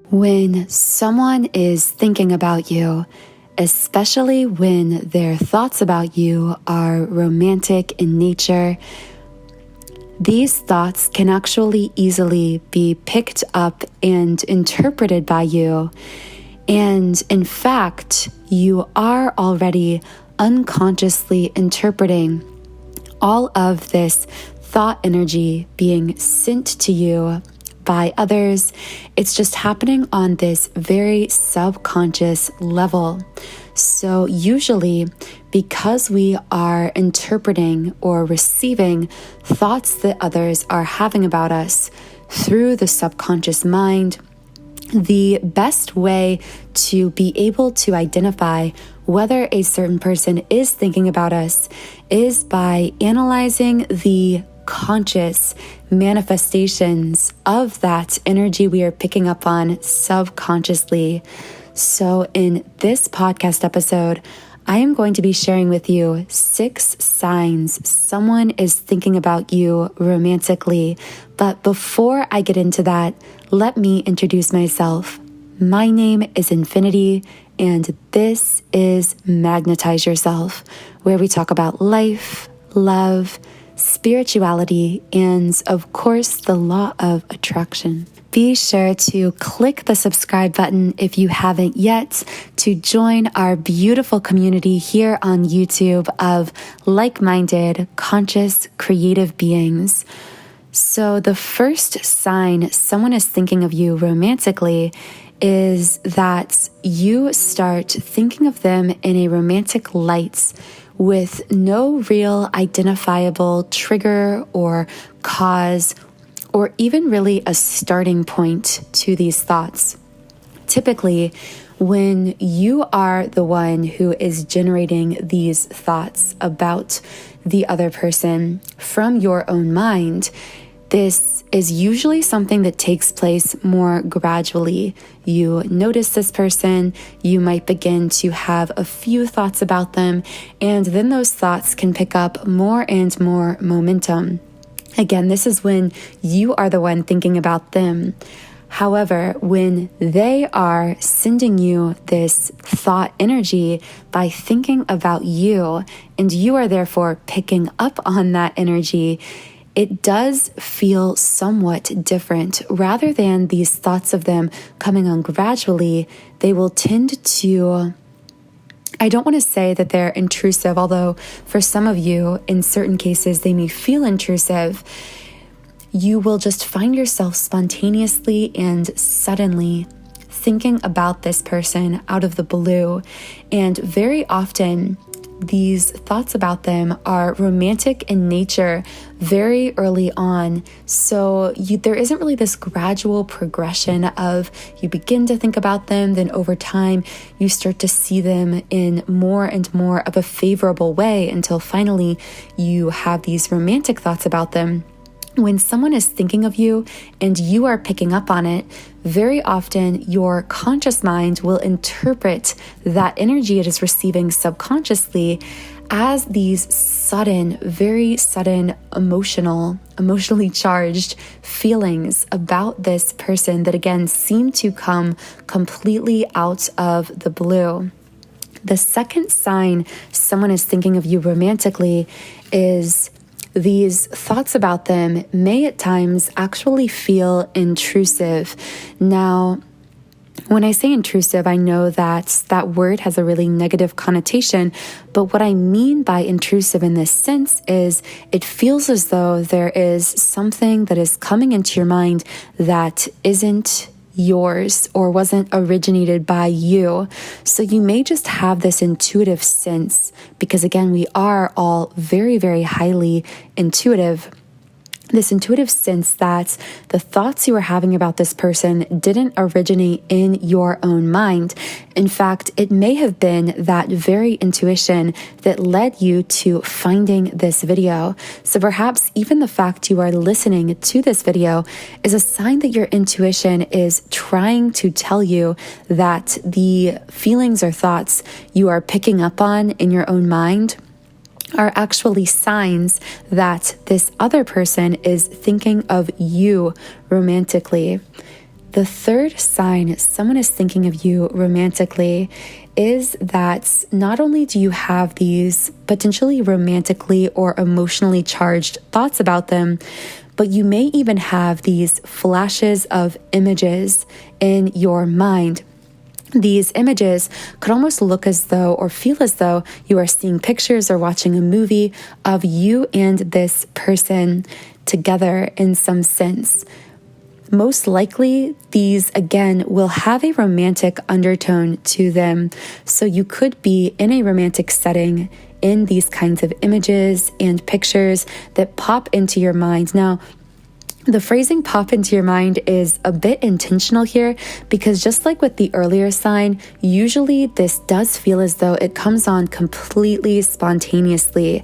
When someone is thinking about you, especially when their thoughts about you are romantic in nature, these thoughts can actually easily be picked up and interpreted by you. And in fact, you are already unconsciously interpreting all of this thought energy being sent to you by others. It's just happening on this very subconscious level. So usually, because we are interpreting or receiving thoughts that others are having about us through the subconscious mind, the best way to be able to identify whether a certain person is thinking about us is by analyzing the conscious manifestations of that energy we are picking up on subconsciously. So in this podcast episode, I am going to be sharing with you 6 signs someone is thinking about you romantically. But before I get into that, let me introduce myself. My name is Infinity, and this is Magnetize Yourself, where we talk about life, love, spirituality, and of course, the law of attraction. Be sure to click the subscribe button if you haven't yet to join our beautiful community here on YouTube of like-minded, conscious, creative beings. So the first sign someone is thinking of you romantically is that you start thinking of them in a romantic light with no real identifiable trigger or cause or even really a starting point to these thoughts. Typically, when you are the one who is generating these thoughts about the other person from your own mind, this is usually something that takes place more gradually. You notice this person, you might begin to have a few thoughts about them, and then those thoughts can pick up more and more momentum. Again, this is when you are the one thinking about them. However, when they are sending you this thought energy by thinking about you, and you are therefore picking up on that energy, it does feel somewhat different. Rather than these thoughts of them coming on gradually, they will tend to, I don't want to say that they're intrusive, although for some of you, in certain cases, they may feel intrusive. You will just find yourself spontaneously and suddenly thinking about this person out of the blue. And very often, these thoughts about them are romantic in nature very early on. So there isn't really this gradual progression of you begin to think about them, then over time you start to see them in more and more of a favorable way until finally you have these romantic thoughts about them. When someone is thinking of you and you are picking up on it, very often your conscious mind will interpret that energy it is receiving subconsciously as these sudden, very sudden emotionally charged feelings about this person that again seem to come completely out of the blue. The second sign someone is thinking of you romantically is these thoughts about them may at times actually feel intrusive. Now, when I say intrusive, I know that that word has a really negative connotation, but what I mean by intrusive in this sense is it feels as though there is something that is coming into your mind that isn't yours or wasn't originated by you. So you may just have this intuitive sense because again, we are all very, very highly intuitive. This intuitive sense that the thoughts you were having about this person didn't originate in your own mind. In fact, it may have been that very intuition that led you to finding this video. So perhaps even the fact you are listening to this video is a sign that your intuition is trying to tell you that the feelings or thoughts you are picking up on in your own mind are actually signs that this other person is thinking of you romantically. The third sign someone is thinking of you romantically is that not only do you have these potentially romantically or emotionally charged thoughts about them, but you may even have these flashes of images in your mind. These images could almost look as though or feel as though you are seeing pictures or watching a movie of you and this person together in some sense. Most likely, these again will have a romantic undertone to them. So you could be in a romantic setting in these kinds of images and pictures that pop into your mind. Now, the phrasing pop into your mind is a bit intentional here because just like with the earlier sign, usually this does feel as though it comes on completely spontaneously.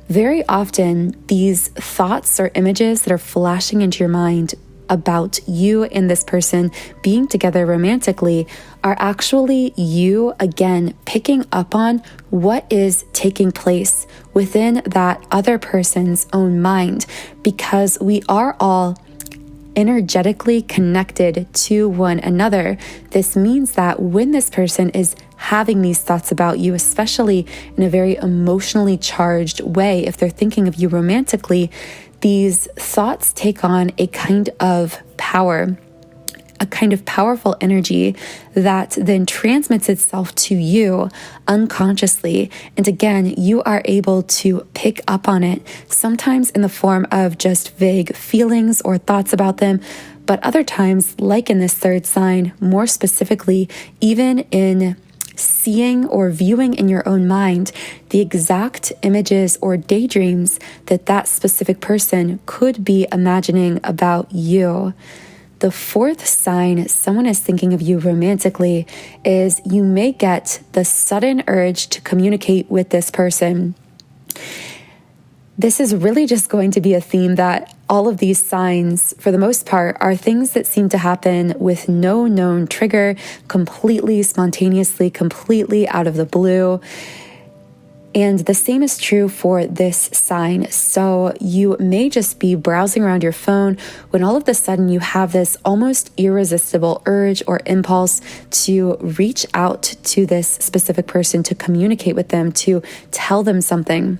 Very often, these thoughts or images that are flashing into your mind about you and this person being together romantically are actually you, again, picking up on what is taking place within that other person's own mind, because we are all energetically connected to one another. This means that when this person is having these thoughts about you, especially in a very emotionally charged way, if they're thinking of you romantically, these thoughts take on a kind of power, a kind of powerful energy that then transmits itself to you unconsciously. And again, you are able to pick up on it, sometimes in the form of just vague feelings or thoughts about them, but other times, like in this third sign, more specifically, even in seeing or viewing in your own mind the exact images or daydreams that that specific person could be imagining about you. The fourth sign someone is thinking of you romantically is you may get the sudden urge to communicate with this person. This is really just going to be a theme that all of these signs, for the most part, are things that seem to happen with no known trigger, completely spontaneously, completely out of the blue. And the same is true for this sign. So you may just be browsing around your phone when all of a sudden you have this almost irresistible urge or impulse to reach out to this specific person, to communicate with them, to tell them something.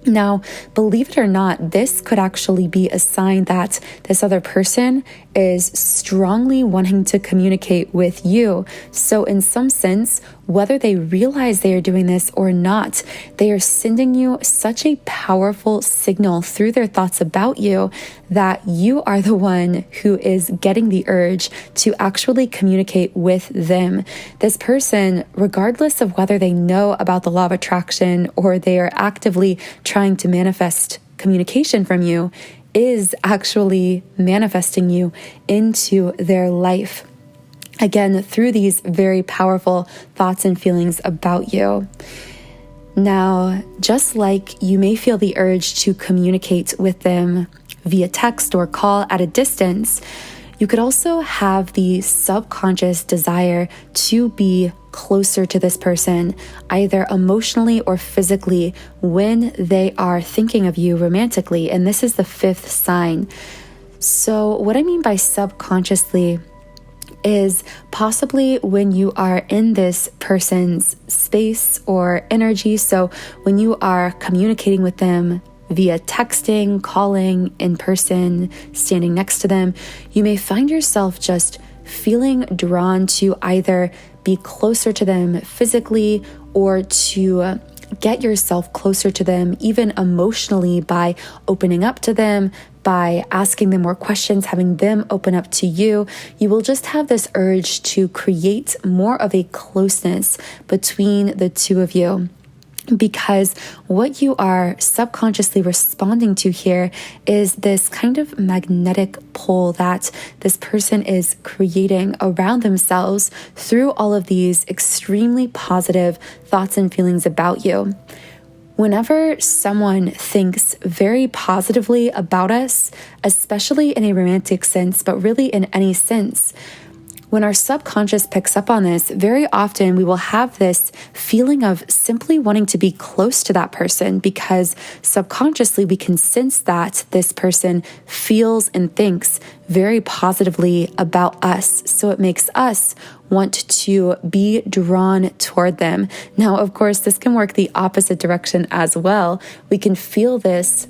Now, believe it or not, this could actually be a sign that this other person is strongly wanting to communicate with you. So in some sense, whether they realize they are doing this or not, they are sending you such a powerful signal through their thoughts about you that you are the one who is getting the urge to actually communicate with them. This person, regardless of whether they know about the law of attraction or they are actively trying to manifest communication from you, is actually manifesting you into their life. Again, through these very powerful thoughts and feelings about you. Now, just like you may feel the urge to communicate with them via text or call at a distance, you could also have the subconscious desire to be closer to this person, either emotionally or physically, when they are thinking of you romantically. And this is the fifth sign. So what I mean by subconsciously is possibly when you are in this person's space or energy. So when you are communicating with them via texting, calling, in person, standing next to them, you may find yourself just feeling drawn to either be closer to them physically or to get yourself closer to them, even emotionally, by opening up to them, by asking them more questions, having them open up to you. You will just have this urge to create more of a closeness between the two of you. Because what you are subconsciously responding to here is this kind of magnetic pull that this person is creating around themselves through all of these extremely positive thoughts and feelings about you. Whenever someone thinks very positively about us, especially in a romantic sense, but really in any sense, When our subconscious picks up on this, very often we will have this feeling of simply wanting to be close to that person because subconsciously we can sense that this person feels and thinks very positively about us. So it makes us want to be drawn toward them. Now, of course, this can work the opposite direction as well. We can feel this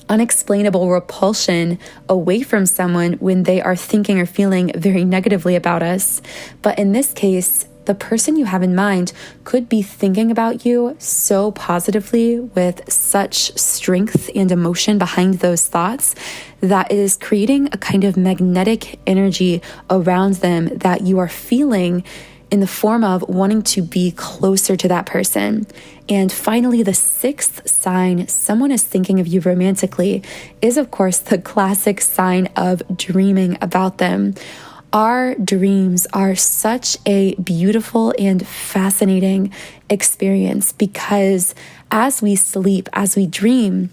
unexplainable repulsion away from someone when they are thinking or feeling very negatively about us. But in this case, the person you have in mind could be thinking about you so positively with such strength and emotion behind those thoughts that it is creating a kind of magnetic energy around them that you are feeling in the form of wanting to be closer to that person. And finally, the sixth sign someone is thinking of you romantically is, of course, the classic sign of dreaming about them. Our dreams are such a beautiful and fascinating experience because as we sleep, as we dream,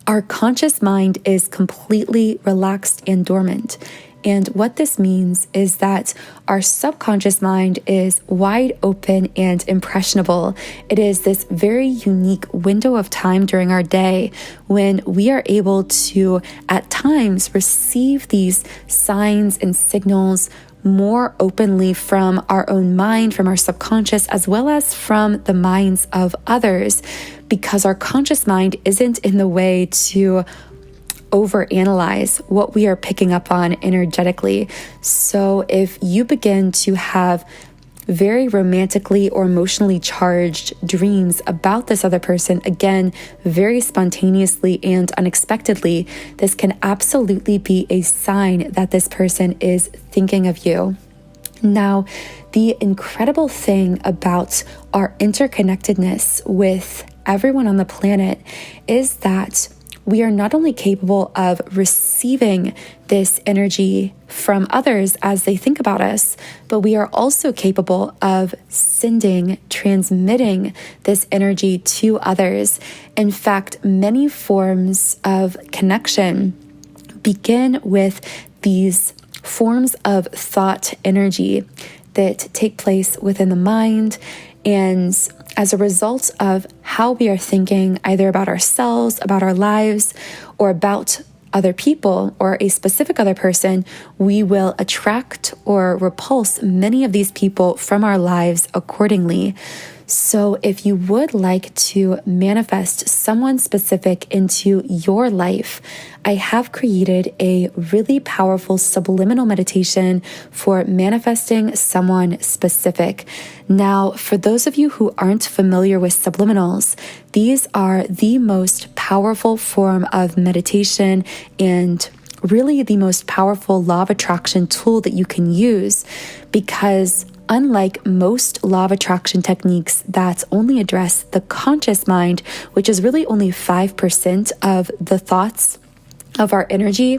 our conscious mind is completely relaxed and dormant. And what this means is that our subconscious mind is wide open and impressionable. It is this very unique window of time during our day when we are able to, at times, receive these signs and signals more openly from our own mind, from our subconscious, as well as from the minds of others, because our conscious mind isn't in the way to overanalyze what we are picking up on energetically. So if you begin to have very romantically or emotionally charged dreams about this other person, again, very spontaneously and unexpectedly, this can absolutely be a sign that this person is thinking of you. Now, the incredible thing about our interconnectedness with everyone on the planet is that we are not only capable of receiving this energy from others as they think about us, but we are also capable of transmitting this energy to others. In fact, many forms of connection begin with these forms of thought energy that take place within the mind, and as a result of how we are thinking either about ourselves, about our lives, or about other people or a specific other person, we will attract or repulse many of these people from our lives accordingly. So if you would like to manifest someone specific into your life, I have created a really powerful subliminal meditation for manifesting someone specific. Now, for those of you who aren't familiar with subliminals, these are the most powerful form of meditation and really the most powerful law of attraction tool that you can use, because unlike most law of attraction techniques that only address the conscious mind, which is really only 5% of the thoughts of our energy,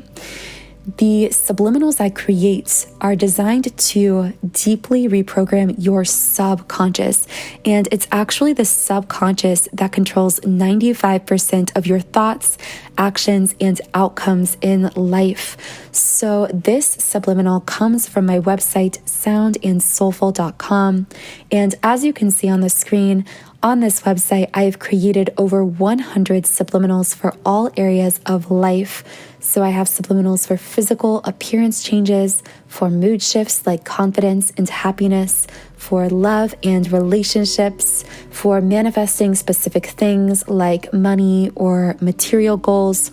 the subliminals I create are designed to deeply reprogram your subconscious. And it's actually the subconscious that controls 95% of your thoughts, actions, and outcomes in life. So this subliminal comes from my website, soundandsoulful.com. And as you can see on the screen, on this website, I have created over 100 subliminals for all areas of life. So I have subliminals for physical appearance changes, for mood shifts like confidence and happiness, for love and relationships, for manifesting specific things like money or material goals.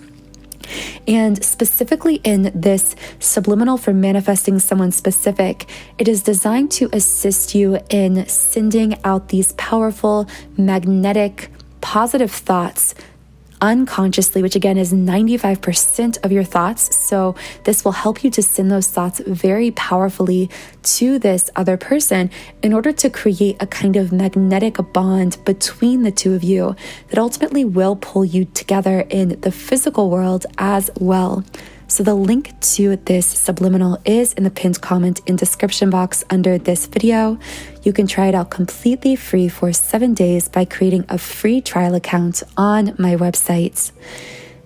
And specifically in this subliminal for manifesting someone specific, it is designed to assist you in sending out these powerful, magnetic, positive thoughts unconsciously, which again is 95% of your thoughts. So this will help you to send those thoughts very powerfully to this other person in order to create a kind of magnetic bond between the two of you that ultimately will pull you together in the physical world as well. So the link to this subliminal is in the pinned comment and description box under this video. You can try it out completely free for 7 days by creating a free trial account on my website.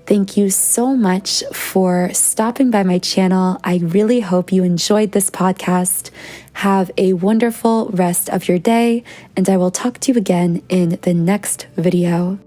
Thank you so much for stopping by my channel. I really hope you enjoyed this podcast. Have a wonderful rest of your day, and I will talk to you again in the next video.